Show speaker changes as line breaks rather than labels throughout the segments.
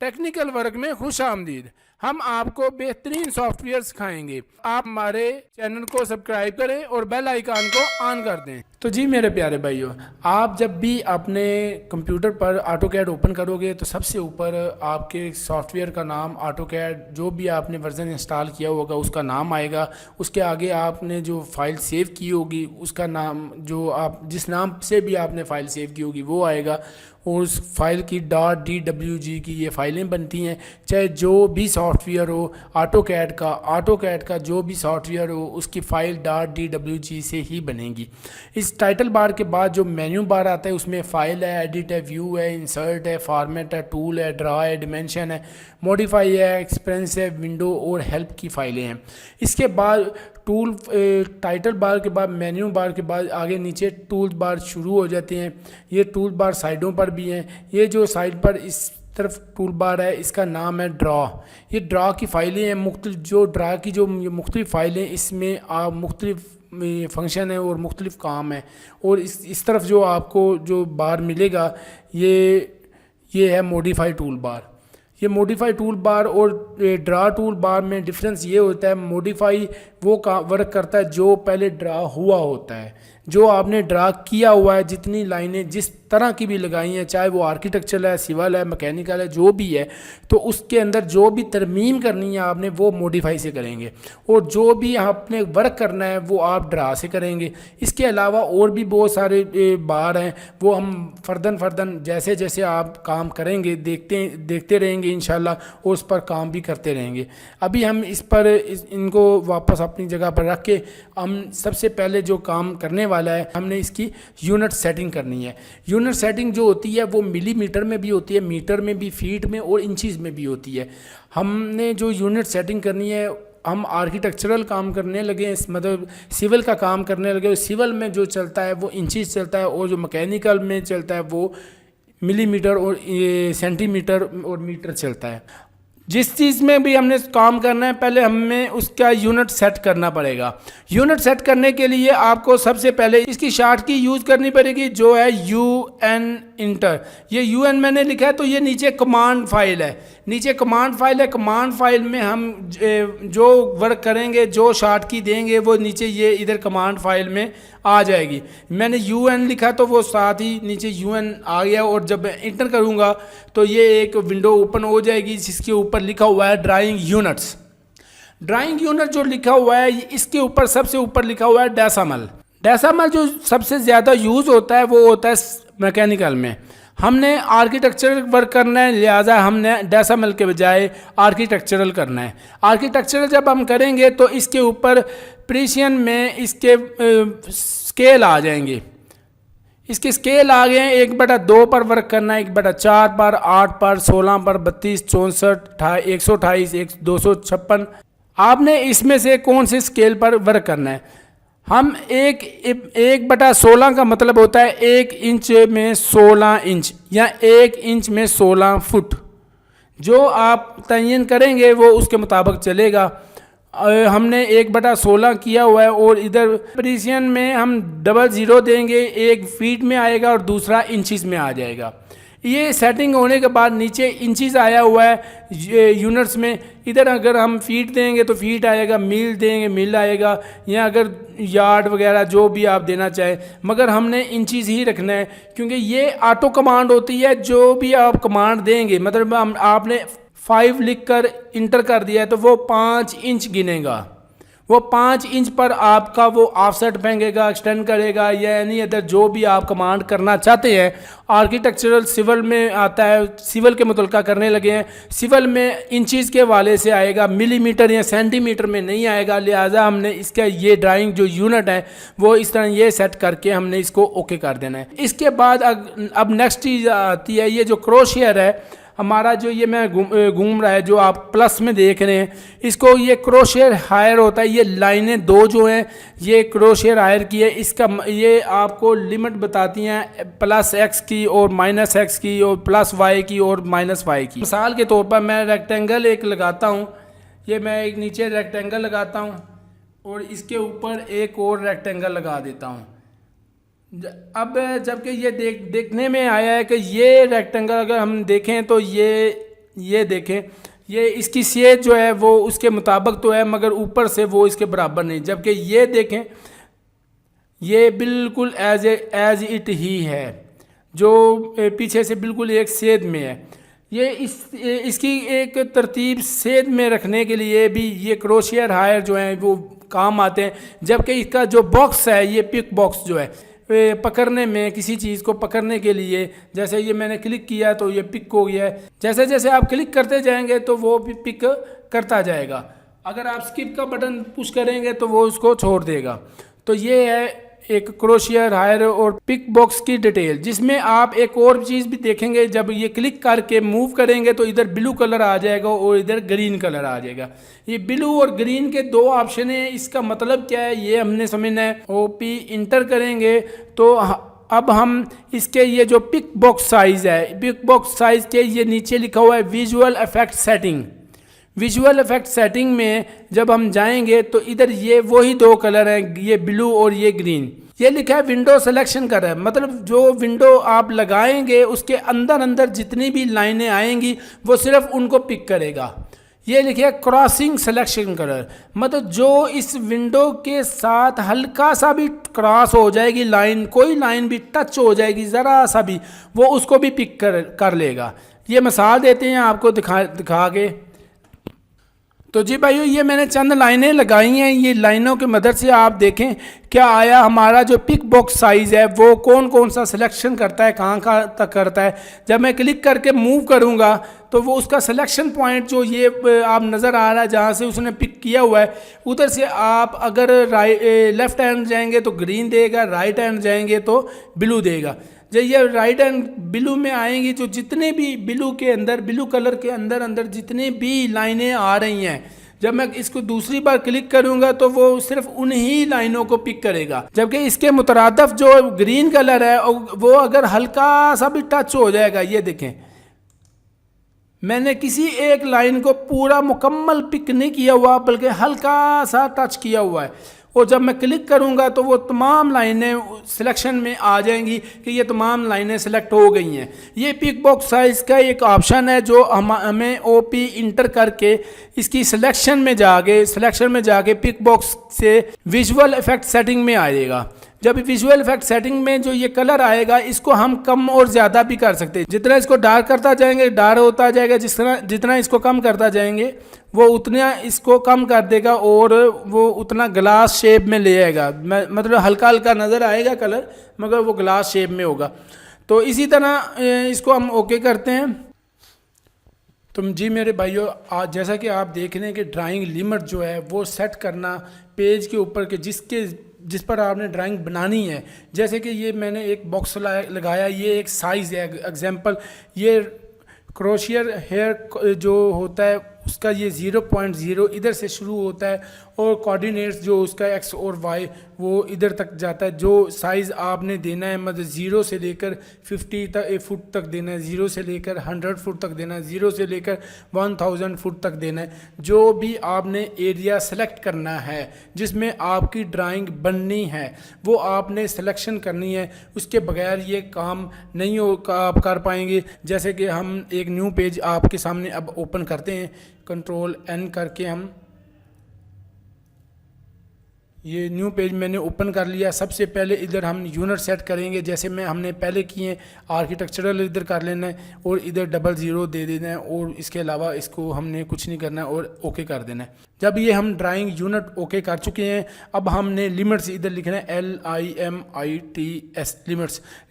Technical work में खुश आमदीद। हम आपको बेहतरीन सॉफ्टवेयर सिखाएंगे। आप हमारे चैनल को सब्सक्राइब करें और बेल आइकन को ऑन कर दें। तो जी मेरे प्यारे भाइयों, आप जब भी अपने कंप्यूटर पर ऑटोकैड ओपन करोगे तो सबसे ऊपर आपके सॉफ्टवेयर का नाम ऑटोकैड, जो भी आपने वर्जन इंस्टॉल किया होगा उसका नाम आएगा। उसके आगे आपने जो फाइल सेव की होगी उसका नाम, जो आप जिस नाम से भी आपने फ़ाइल सेव की होगी वो आएगा। और उस फाइल की .dwg की ये फाइलें बनती हैं। चाहे जो भी सॉफ्टवेयर हो, ऑटोकैड का जो भी सॉफ्टवेयर हो उसकी फ़ाइल .dwg से ही बनेगी। इस टाइटल बार के बाद जो मेन्यू बार आता है उसमें फ़ाइल है, एडिट है, व्यू है, इंसर्ट है, फॉर्मेट है, टूल है, ड्रा है, डिमेंशन है, मॉडिफाई है, एक्सपेंस है, विंडो और हेल्प की फ़ाइलें हैं। इसके बाद टाइटल बार के बाद, मेन्यू बार के बाद आगे नीचे टूल बार शुरू हो जाते हैं। ये टूल बार साइडों पर भी हैं। ये जो साइड पर इस तरफ टूल बार है इसका नाम है ड्रा। ये ड्रा की फ़ाइलें हैं। मुख्तलिफ जो ड्रा की जो मुख्तलिफ फ़ाइलें, इसमें आप मुख्तलिफ फंक्शन है और मुख्तलिफ काम है। और इस तरफ जो आपको जो बार मिलेगा ये है मॉडिफाई टूल बार। ये मॉडिफाई टूल बार और ड्रा टूल बार में डिफरेंस ये होता है, मॉडिफाई वो वर्क करता है जो पहले ड्रा हुआ होता है। जो आपने ड्रा किया हुआ है, जितनी लाइनें जिस तरह की भी लगाई हैं, चाहे वो आर्किटेक्चरल है, सिविल है, मैकेनिकल है, जो भी है, तो उसके अंदर जो भी तरमीम करनी है आपने वो मॉडिफाई से करेंगे। और जो भी आपने वर्क करना है वो आप ड्रा से करेंगे। इसके अलावा और भी बहुत सारे बार हैं, वो हम फर्दन जैसे जैसे आप काम करेंगे देखते रहेंगे इंशाल्लाह, और उस पर काम भी करते रहेंगे। अभी हम इनको वापस अपनी जगह पर रख के हम सबसे पहले जो काम करने वाला है, हमने इसकी यूनिट सेटिंग करनी है। यूनिट सेटिंग जो होती है वो मिलीमीटर में भी होती है, मीटर में भी, फीट में और इंचज़ में भी होती है। हमने जो यूनिट सेटिंग करनी है, हम आर्किटेक्चरल काम करने लगे, मतलब सिविल का काम करने लगे, सिविल में जो चलता है वो इंचज़ चलता है, और जो मैकेनिकल में चलता है वो मिलीमीटर और सेंटीमीटर और मीटर चलता है। जिस चीज़ में भी हमने काम करना है पहले हमें उसका यूनिट सेट करना पड़ेगा। यूनिट सेट करने के लिए आपको सबसे पहले इसकी शार्ट की यूज़ करनी पड़ेगी, जो है UN इंटर। ये UN मैंने लिखा है तो ये नीचे कमांड फाइल है। नीचे कमांड फाइल है। कमांड फाइल में हम जो वर्क करेंगे, जो शार्ट की देंगे, वो नीचे ये इधर कमांड फाइल में आ जाएगी। मैंने UN लिखा तो वो साथ ही नीचे UN आ गया, और जब इंटर करूँगा तो ये एक विंडो ओपन हो जाएगी जिसके ऊपर लिखा हुआ है ड्राइंग यूनिट्स। ड्राइंग यूनिट जो लिखा हुआ है, इसके ऊपर सबसे ऊपर लिखा हुआ है डेसिमल। डेसिमल जो सबसे ज़्यादा यूज़ होता है वो होता है मैकेनिकल में। हमने आर्किटेक्चरल वर्क करना है, लिहाजा हमने डेसिमल के बजाय आर्किटेक्चरल करना है। आर्किटेक्चरल जब हम करेंगे तो इसके ऊपर प्रीसियन में इसके स्केल आ जाएंगे। इसके स्केल आ गए हैं। 1/2 पर वर्क करना है, 1/4 पर, 8 पर, 16 पर, 32, 64, 128, 256। आपने इसमें से कौन से स्केल पर वर्क करना है। हम 1/16 का मतलब होता है 1 इंच में 16 इंच, या 1 इंच में 16 फुट। जो आप तयन करेंगे वो उसके मुताबिक चलेगा। हमने 1/16 किया हुआ है, और इधर प्रीसियन में हम 00 देंगे, एक फीट में आएगा और दूसरा इंचज़ में आ जाएगा। ये सेटिंग होने के बाद नीचे इंचज़ आया हुआ है यूनिट्स में। इधर अगर हम फीट देंगे तो फीट आएगा, मील देंगे मील आएगा, या अगर यार्ड वगैरह जो भी आप देना चाहें, मगर हमने इंचज़ ही रखना है क्योंकि ये ऑटो कमांड होती है। जो भी आप कमांड देंगे, मतलब आपने 5 लिख कर इंटर कर दिया है तो वो 5 इंच गिनेगा। वो 5 इंच पर आपका वो ऑफसेट फेंकेगा, एक्सटेंड करेगा, या यानी अदर जो भी आप कमांड करना चाहते हैं। आर्किटेक्चरल सिविल में आता है, सिविल के मुतलका करने लगे हैं। सिविल में इंचज़ के वाले से आएगा, मिलीमीटर या सेंटीमीटर में नहीं आएगा। लिहाजा हमने इसका ये ड्राइंग जो यूनिट है वो इस तरह ये सेट करके हमने इसको ओके कर देना है। इसके बाद अब नेक्स्ट चीज़ आती है, ये जो क्रोशियर है हमारा, जो ये मैं घूम रहा है, जो आप प्लस में देख रहे हैं, इसको ये क्रोशियर हायर होता है। ये लाइनें दो जो हैं ये क्रोशियर हायर की है। इसका ये आपको लिमिट बताती हैं +x की और -x की और +y की और -y की। मिसाल के तौर पर मैं रेक्टेंगल एक लगाता हूँ, ये मैं एक नीचे रेक्टेंगल लगाता हूँ और इसके ऊपर एक और रेक्टेंगल लगा देता हूँ। अब जबकि ये देखने में आया है कि ये रेक्टेंगल अगर हम देखें तो ये ये देखें, ये इसकी सेज जो है वो उसके मुताबिक तो है, मगर ऊपर से वो इसके बराबर नहीं। जबकि ये देखें, ये बिल्कुल एज इट ही है, जो पीछे से बिल्कुल एक सेध में है। ये इसकी एक तरतीब सेध में रखने के लिए भी ये क्रोशियर हायर जो हैं वो काम आते हैं। जबकि इसका जो बॉक्स है, ये पिक बॉक्स जो है, पकड़ने में, किसी चीज़ को पकड़ने के लिए, जैसे ये मैंने क्लिक किया तो ये पिक हो गया है। जैसे जैसे आप क्लिक करते जाएंगे तो वो भी पिक करता जाएगा। अगर आप स्किप का बटन पुश करेंगे तो वो उसको छोड़ देगा। तो ये है एक क्रोशियर हायर और पिक बॉक्स की डिटेल, जिसमें आप एक और चीज़ भी देखेंगे। जब ये क्लिक करके मूव करेंगे तो इधर ब्लू कलर आ जाएगा और इधर ग्रीन कलर आ जाएगा। ये ब्लू और ग्रीन के दो ऑप्शन है। इसका मतलब क्या है ये हमने समझना है। ओपी इंटर करेंगे तो अब हम इसके ये जो पिक बॉक्स साइज़ है, पिक बॉक्स साइज़ के ये नीचे लिखा हुआ है visual effect setting. Visual effect setting में जब हम जाएंगे तो इधर ये वही दो कलर हैं, ये ब्लू और ये ग्रीन। ये लिखा है विंडो सिलेक्शन कर रहा है, मतलब जो विंडो आप लगाएंगे उसके अंदर अंदर जितनी भी लाइनें आएंगी वो सिर्फ उनको पिक करेगा। ये लिखा है क्रॉसिंग सिलेक्शन कलर, मतलब जो इस विंडो के साथ हल्का सा भी क्रॉस हो जाएगी लाइन, कोई लाइन भी टच हो जाएगी ज़रा सा भी, वो उसको भी पिक कर लेगा। ये मिसाल देते हैं आपको दिखा के। तो जी भाइयों, ये मैंने चंद लाइनें लगाई हैं। ये लाइनों की मदद से आप देखें क्या आया, हमारा जो पिक बॉक्स साइज़ है वो कौन कौन सा सिलेक्शन करता है, कहाँ तक करता है। जब मैं क्लिक करके मूव करूँगा तो वो उसका सिलेक्शन पॉइंट जो ये आप नज़र आ रहा है जहाँ से उसने पिक किया हुआ है, उधर से आप अगर लेफ़्ट हैंड जाएंगे तो ग्रीन देगा, राइट हैंड जाएंगे तो ब्लू देगा। जब ये राइट हैंड ब्लू में आएंगी तो जितने भी ब्लू के अंदर, ब्लू कलर के अंदर अंदर जितने भी लाइनें आ रही हैं, जब मैं इसको दूसरी बार क्लिक करूंगा तो वो सिर्फ उन्हीं लाइनों को पिक करेगा। जबकि इसके मुतरादफ जो ग्रीन कलर है वो अगर हल्का सा भी टच हो जाएगा, ये देखें मैंने किसी एक लाइन को पूरा मुकम्मल पिक नहीं किया हुआ बल्कि हल्का सा टच किया हुआ है, और जब मैं क्लिक करूंगा तो वो तमाम लाइनें सिलेक्शन में आ जाएंगी कि ये तमाम लाइनें सिलेक्ट हो गई हैं। ये पिक बॉक्स साइज़ का एक ऑप्शन है जो हमें ओपी इंटर करके इसकी सिलेक्शन में जाके पिक बॉक्स से विजुअल इफेक्ट सेटिंग में आएगा। जब विजुअल इफेक्ट सेटिंग में जो ये कलर आएगा इसको हम कम और ज़्यादा भी कर सकते हैं। जितना इसको डार्क करता जाएंगे डार्क होता जाएगा, जितना इसको कम करता जाएंगे वो उतना इसको कम कर देगा और वो उतना ग्लास शेप में ले आएगा। मतलब हल्का हल्का नज़र आएगा कलर, मगर वो ग्लास शेप में होगा। तो इसी तरह इसको हम ओके करते हैं। तो जी मेरे भाइयों, आज जैसा कि आप देख रहे हैं कि ड्राइंग लिमिट जो है वो सेट करना पेज के ऊपर के जिस पर आपने ड्राइंग बनानी है। जैसे कि ये मैंने एक बॉक्स लगाया, ये एक साइज़ है एग्जांपल। ये क्रोशियर हेयर जो होता है उसका ये 0.0 इधर से शुरू होता है और कोऑर्डिनेट्स जो उसका एक्स और वाई वो इधर तक जाता है। जो साइज़ आपने देना है मतलब 0 से लेकर 50 फुट तक देना है, 0 से लेकर 100 फुट तक देना है, 0 से लेकर 1000 फुट तक देना है। जो भी आपने एरिया सेलेक्ट करना है जिसमें आपकी ड्राइंग बननी है वो आपने सिलेक्शन करनी है, उसके बगैर ये काम नहीं आप कर पाएंगे। जैसे कि हम एक न्यू पेज आपके सामने अब ओपन करते हैं, कंट्रोल N करके हम ये न्यू पेज मैंने ओपन कर लिया। सबसे पहले इधर हम यूनिट सेट करेंगे, जैसे हमने पहले किए। आर्किटेक्चरल इधर कर लेना है और इधर 00 दे देना है और इसके अलावा इसको हमने कुछ नहीं करना है और ओके कर देना है। जब ये हम ड्राइंग यूनिट ओके कर चुके हैं, अब हमने लिमिट्स इधर लिखना है LIMITS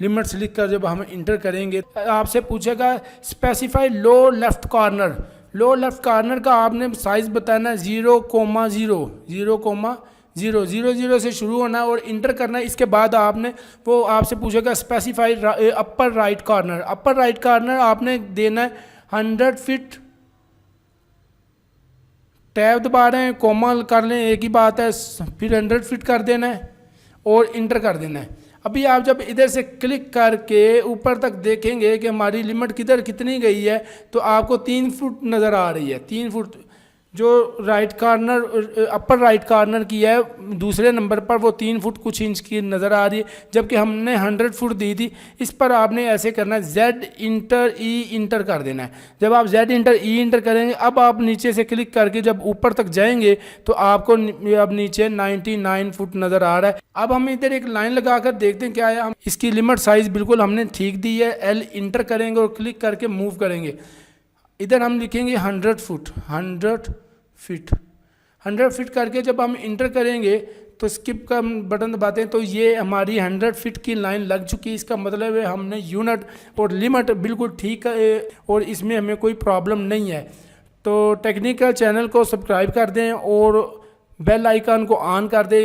लिमिट्स लिख कर जब हम इंटर करेंगे आपसे पूछेगा स्पेसिफाई लो लेफ्ट कॉर्नर। लो लेफ्ट कॉर्नर का आपने साइज़ बताना है 0,0 से शुरू होना है और इंटर करना है। इसके बाद आपने वो आपसे पूछेगा specify upper right corner. Upper right corner आपने देना है 100 फीट। टैब दबा रहे हैं, कोमा कर लें, एक ही बात है, फिर 100 फीट कर देना है और इंटर कर देना है। अभी आप जब इधर से क्लिक करके ऊपर तक देखेंगे कि हमारी लिमिट कितनी गई है तो आपको 3 फुट नज़र आ रही है। 3 फुट जो right corner upper right corner की है दूसरे नंबर पर वो 3 फुट कुछ इंच की नज़र आ रही है, जबकि हमने 100 फुट दी थी। इस पर आपने ऐसे करना है, Z इंटर E इंटर कर देना है। जब आप Z इंटर E इंटर करेंगे, अब आप नीचे से क्लिक करके जब ऊपर तक जाएंगे तो आपको अब नीचे 99 फुट नज़र आ रहा है। अब हम इधर एक लाइन लगा कर देखते हैं क्या है। हम इसकी लिमिट साइज़ बिल्कुल हमने ठीक दी है। L इंटर करेंगे और क्लिक करके मूव करेंगे। इधर हम लिखेंगे 100 फुट, 100 फीट करके जब हम इंटर करेंगे तो स्किप का बटन दबाते हैं तो ये हमारी 100 फीट की लाइन लग चुकी है। इसका मतलब है हमने यूनिट और लिमिट बिल्कुल ठीक है और इसमें हमें कोई प्रॉब्लम नहीं है। तो टेक्निकल चैनल को सब्सक्राइब कर दें और बेल आइकन को ऑन कर दें।